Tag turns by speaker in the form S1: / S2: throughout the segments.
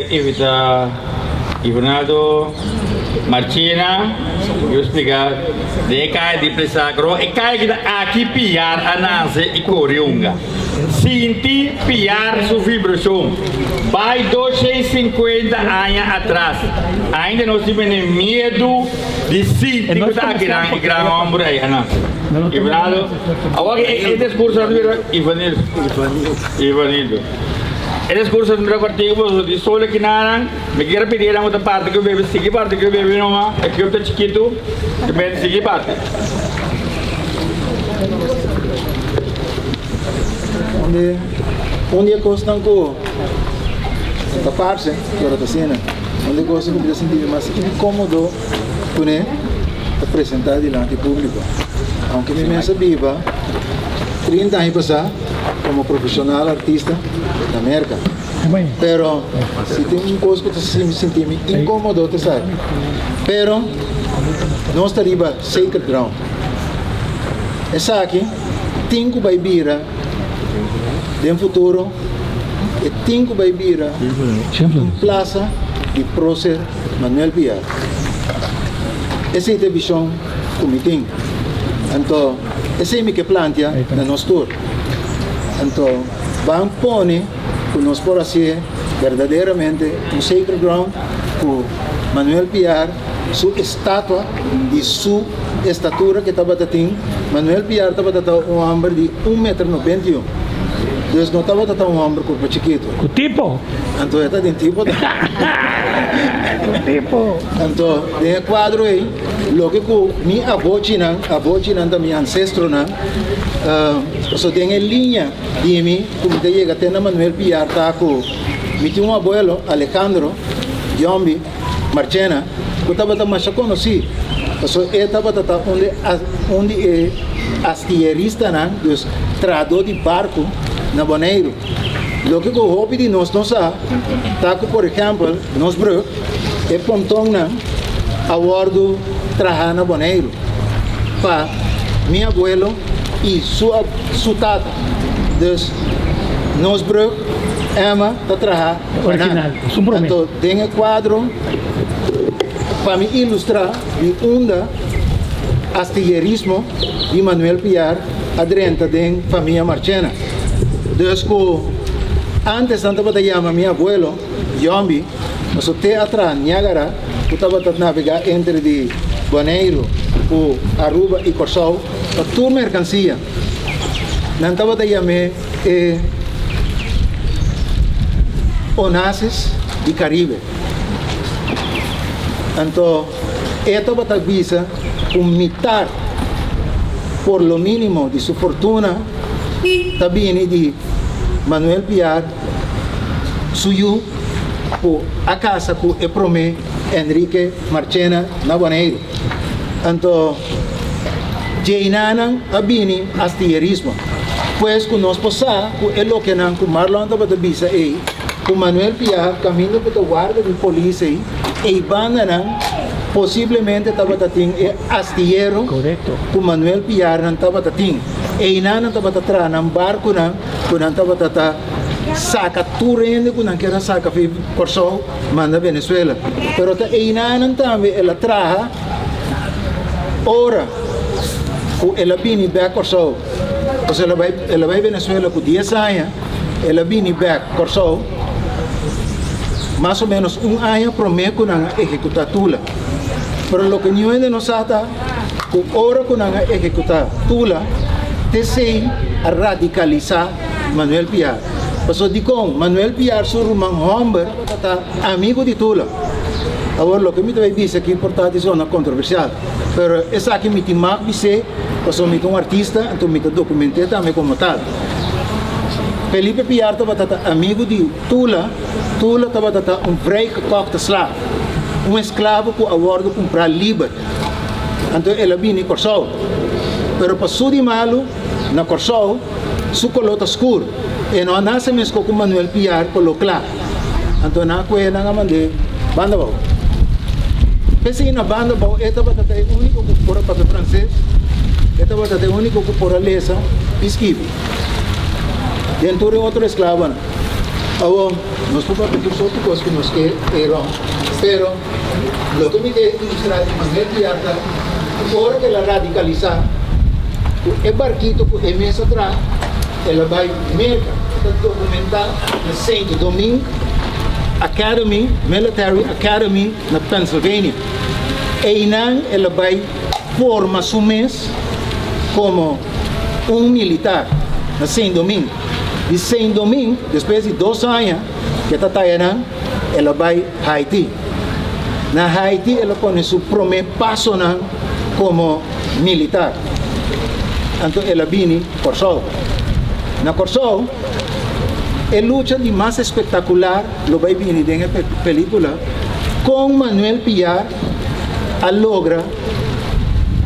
S1: evita Ivonaldo Martina, eu explicar de cai de presagro e cai que aqui piar anase e coriunga. Sinti piar su vibração. Vai 250 anos atrás. Ainda nós tivemos medo de sentir que está aqui na grande ombro aí, Ana. Ivonaldo, agora esse discurso é Ivanildo. Esse discurso é um artigo de solo que nada, me quero pedir a outra parte que eu bebo, seguir parte que eu bebo não é que eu estou chiquito, que bem seguir parte.
S2: Onde é costan com esta parte, agora está cena, onde costan com sentir mais incômodo com apresentar diante do público. Aunque me mensa viva 30 anos passar como profissional artista da América. Pero se tem uma coisa que eu me senti incômodo, você sabe. Pero nós estamos sacred ground. Essa aqui tem que vai vir no futuro e tem que vai vir em plaça de prócer Manuel Piar. Essa é a visão que eu tenho. Então, essa é a minha plantia na nossa tour. Então, vamos pôr que nós podemos ser verdadeiramente um sacred ground com Manuel Piar, sua estátua e sua estatura que estava tendo. Manuel Piar estava tendo um homem de 1,91 m. Então, não estava tendo um homem corpo chiquito.
S3: O tipo?
S2: Então, está de tipo. Então, tem quadro aí, lo que minha avó China também ancestro na, só tem a linha de mim, como te chega até na Manuel Piar, tá com, me tinha um abuelo, Alejandro, Yombi, Marchena, que estava mais conhecido, só ele estava onde é astilleirista, né, dos trador de barco na Bonaire. Lo que o hobby de nós não sabe, tá com, por exemplo, nós brug, é pontão na a bordo trabalhar na Bonaire para meu abuelo e sua tata. Nós brug, Emma, está trabalhando.
S3: Original,
S2: então tem um quadro para me ilustrar de onda astillerismo de Manuel Piar adrenta de família Marchena. Antes de chamar meu abuelo, Yombi, nós até atrás, Niagara, eu estava a navegar entre de Bonaire, Aruba e Corsol, para toda mercancia. Não estava a chamar Onassis de Caribe. Então, eu estava a visa com metade, por lo mínimo, de sua fortuna, também de Manuel Piar, suyo por a casa por e prome Enrique Marchena na Bonaire. Então, Jainanan abini astillerismo. Pues que nós passar com o que não com Marlon estava da visa aí, com Manuel Piar caminho para a guarda de polícia e banda não possivelmente estava a ter astillero com Manuel Piar não estava a ter e não estava a ter num barco não que não estava a ter saca turende que não quer saca fi Corsol manda Venezuela pero ta e não também ela traha ora com ela vini back Corsol ou seja ela vai Venezuela com 10 anos ela vini back Corsol mais ou menos ano prometo não executar tula pero lo que não é não sata com hora que não executar tula te sei a radicalizar Manuel Piar. Pasó di con Manuel Piar Surman Homber, amigo de Tula. Agora, lo que me deve dizer que é importante é uma controversial. Pero essa aqui me tem mais dizer, pasó me um artista, então me documentei também como tal. Felipe Piar estava amigo de Tula. Tula estava vrij gekochte slaaf. Escravo que a bordo comprar livre. Então ele vinha em Corsol. Pero passou de malo na Corsol, su color escuro. E não nasce mesmo com Manuel Piar color claro. Então na coisa não mandei banda bom. Pensei na banda bom, estava até o único que por para francês, estava até o único que por lesa esquivo. Dentro de outro escravo. Ahora, nos podemos pedir otras cosas que nos quedaron, pero lo que me quiere ilustrar de Manuel Piarta, ahora que la radicaliza, el barquito que es mes atrás, ela vai merca, está documentado na Saint Domingue Academy, Military Academy, na Pennsylvania. E não ela vai formar seu mês como militar na Saint Domingue. De Saint Domingue, depois de 2 anos, que está taiando, ela vai a Haiti. Na Haiti, ela põe seu primeiro passo como militar. Então, ela vem por Corsol. Na Corsol, a luta de mais espetacular, lo vai vir na película, com Manuel Piar, a logra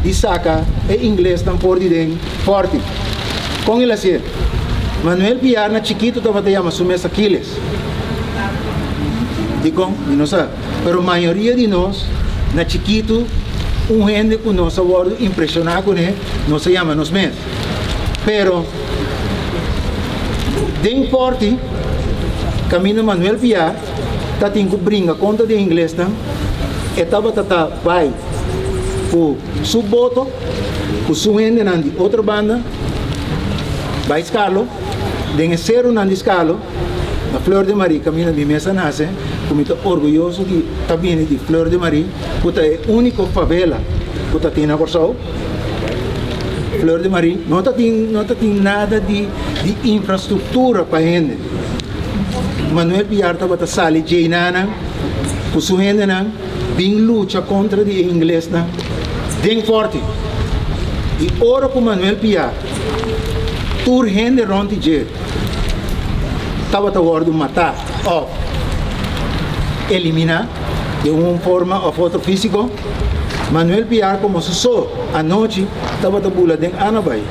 S2: de saca em inglês tão forte. Com ele assim, Manuel Piar na chiquito estava te chamando sumessa Aquiles. Digo, não sabe, mas a maioria de nós, na chiquito, gente que nós estamos impressionados com ele, nós se chama nos mesmos. Pero, de forte, caminho Manuel Piar, está tendo que brincar conta de inglês, estava vai com seu boto, com sua gente de outra banda, vai escalo, de ser de escalo, na Flor de Maria, caminho de Mesa Nasce, como estou orgulhoso que está vindo de Flor de Maria, que é a única favela que está tendo na Corsol. Flor de Maria não tem nada de infraestrutura para a gente. Manuel Piar estava sali Jainana, com sua gente, bem luta contra o inglês, bem forte. E ora com Manuel Piar, tur gente ronde de estava a matar, eliminar, de uma forma ou outra físico. Manuel Piar, como se só, à noite, estava a bula de Anabai.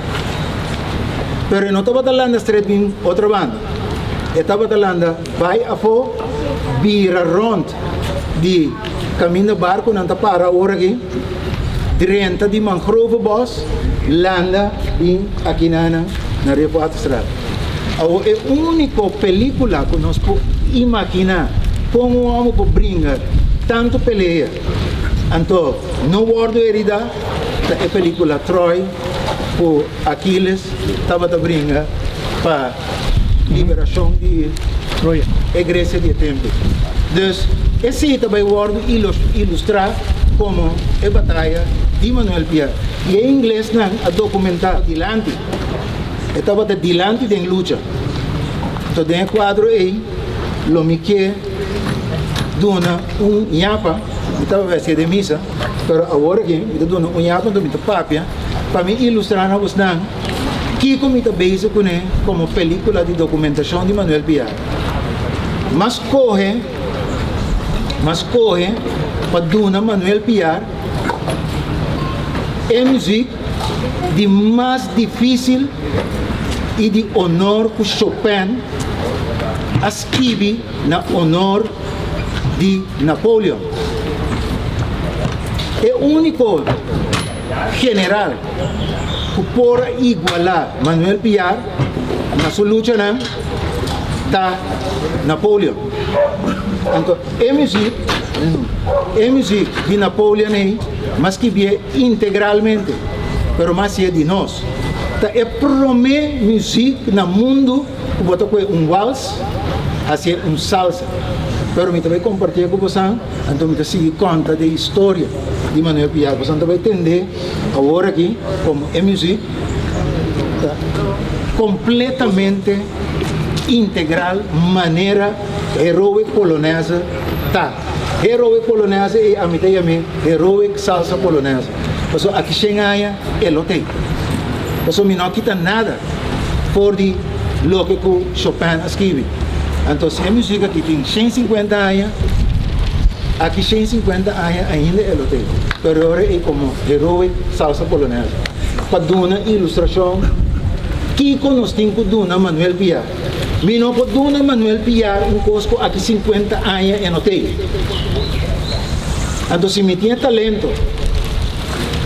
S2: Pero não estava falando street em outra banda. Estava falando, vai a fo, vira rond, de caminho barco, não está para a hora aqui, direita de mangrove boss, landa em aqui na Repoato Estrada. É a única película que nós podemos imaginar como um homem que brinca tanto peleia. Então, não guardo herida, a película Troy, por Aquiles, estava a brincar para liberação de Troia, a Grécia de tempo. Então, esse também guardo ilustrar como a batalha de Manuel Piar. E em inglês, não, a documentar dilante. Estava dilante da luta. Então, tem quadro aí, lo me que dona nhapa, estava vestido de missa, mas agora aqui, eu dou um nhapa do meu papia, para me ilustrar na voz que como está base com ele como película de documentação de Manuel Piar. Mas corre para dona Manuel Piar é música de mais difícil e de honor que Chopin escreve na honor de Napoleão. É o único general que pode igualar Manuel Piar na sua luta da Napoleão. Então, é música de Napoleão, mas que vem integralmente, mas mais é de nós. É a primeira música no mundo que bota com vals, assim salsa. Pero me também compartilhar com vocês, então me seguir conta da história de Manuel Piar. Você também entender agora aqui como é música completamente integral, maneira heroica polonesa. Tá, heroic polonesa e a mim também heroic salsa polonesa. Porque aqui chega é lote. Porque me não quita nada por de lo que Chopin escreve. Então, a música que tem 150 anos, aqui 150 anos ainda é lote. Mas agora é como heroic salsa polonesa. Para dar uma ilustração, que nós temos que dar Manuel Piar. Me não pode dar Manuel Piar um cosco aqui 50 anos é lote. Então, se me tinha talento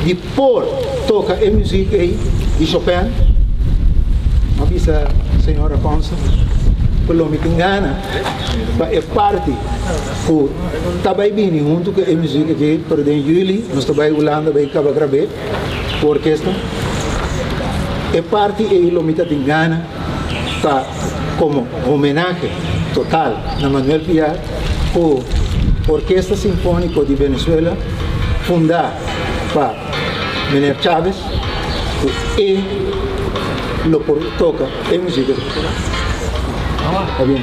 S2: de pôr, toca a música aí de Chopin, avisa a senhora Consta, pelo mitingana, é parte, o também bem junto com a música aqui, por dentro de julho, nós também Holanda vai acabar gravar, a orquestra, é parte e o mitingana, tá como homenagem total na Manuel Piar, o Orquestra Sinfônica de Venezuela, fundada para Menem Chávez, e lo toca en música. Está bien,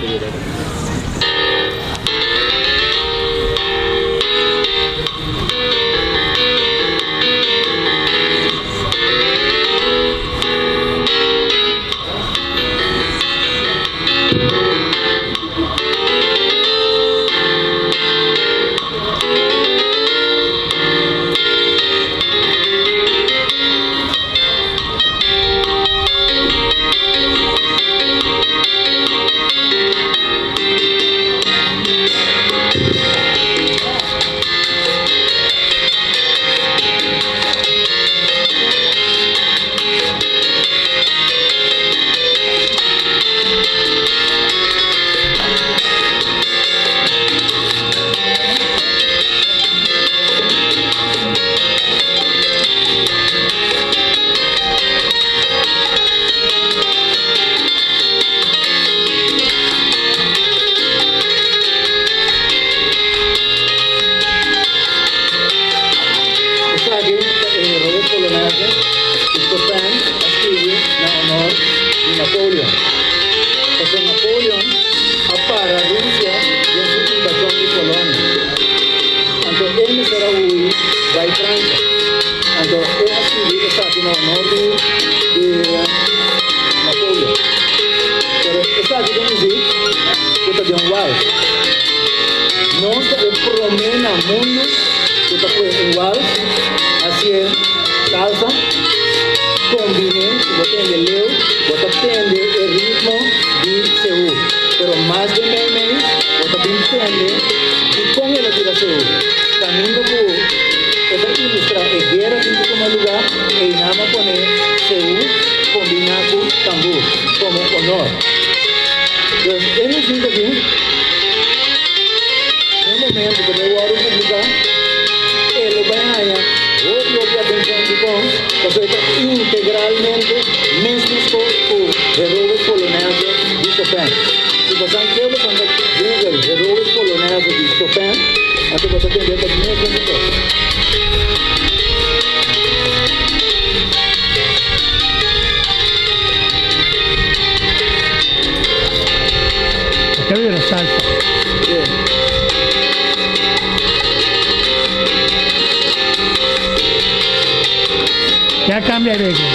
S3: Ya cambia de regla.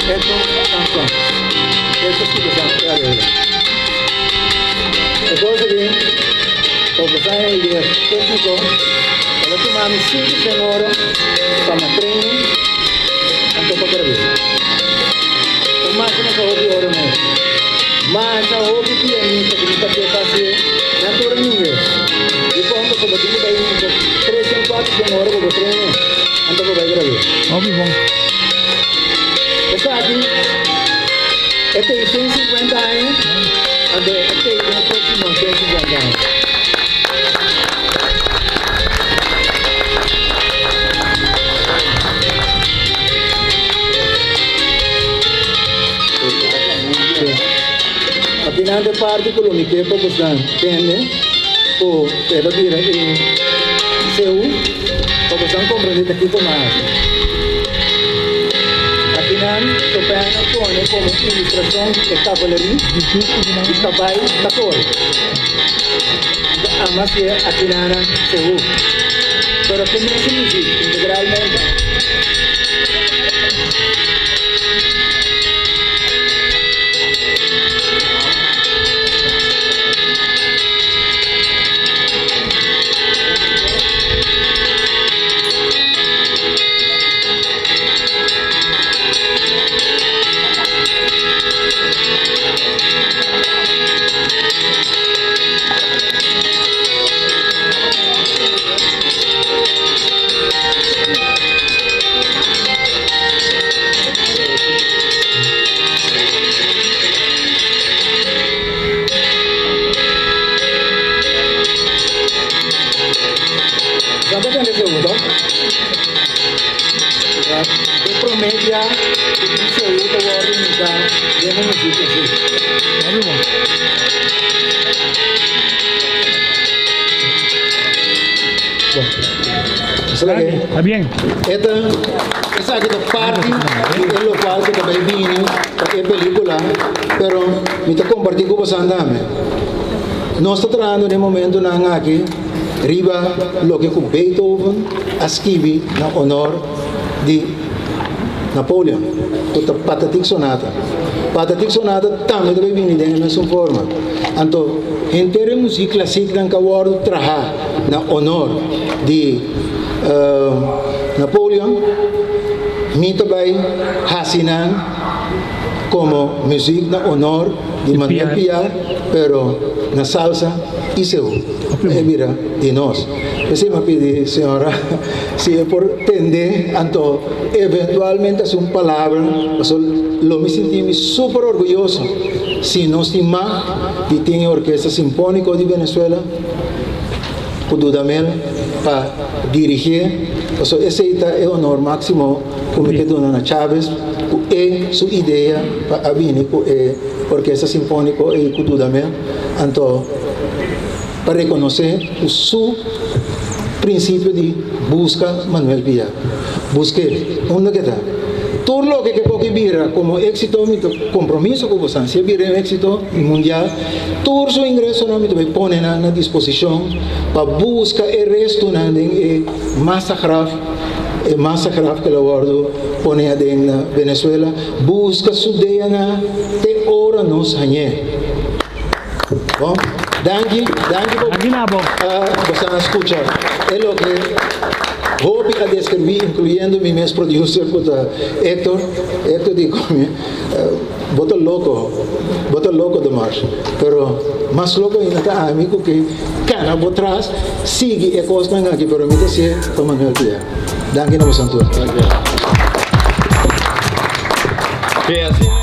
S2: Esto es canción. Esto sí que se regla. Entonces, bien, porque está en el técnico, pero tomamos 5 horas para training, antes para grabar. O máximo só 8 horas mesmo. Mas a outra pianista que nunca tinha passado, na toda ninguém. E quando eu bati daí, 3 ou 4 horas para treinar, antes para gravar.
S3: Óbvio, bom.
S2: Está aqui, este tem 150 anos, este tem o próximo 150 anos. Aqui na parte que o meu tempo está tendo, o era dire seu, porque estão comprando aqui com mais. Aqui na Sopena põe como ilustração de cavalaria, de cavalo da cor. Mas aqui na seu, pero começa música integralmente. Sabe qué es segundo? De promedia, un segundo va a organizar de municipio así.
S3: Está bien.
S2: Esa es parte es lo cual que también vine para película, pero me está compartiendo con vosotros. No está trabajando en el momento aquí, arriba lo que con Beethoven escribió en honor de Napoleón, con Patatic Sonata. Patatic Sonata también debe venir de la misma forma. Entonces, entera música clásica que guardo trabajar en honor de Napoleón, me também hasinan como música en honor de Manuel Piar, pero na salsa e seu mira de nós. Esse me pedi, senhora, se é por entender, então eventualmente é uma palavra, eu me senti super orgulhoso se nós temos de ter a Orquestra Sinfônica de Venezuela, o Dudamel, para dirigir. Esse é o honor máximo como que Dona Chávez é sua ideia para vir com a Orquestra Sinfônica e com Dudamel. Então, para reconhecer o seu princípio de busca Manuel Piar. Busque onde que está. Todo lo que pode vir como éxito, mi compromiso com você, se vir um éxito mundial, todo seu ingresso não me põe na disposição para buscar o resto na massa grave que o guardo põe na Venezuela, busca sua ideia na te hora nos ganhe. Bom, danke por você escuchar. É o que hobby a describir, incluyendo mi mes producer, Héctor dijo, voto loco de marcha, pero más loco es nuestro amigo que cana por atrás, sigue y cosas aquí, pero me dice, toma Manuel Piar. Danke, no vos santos.
S1: Sí, así.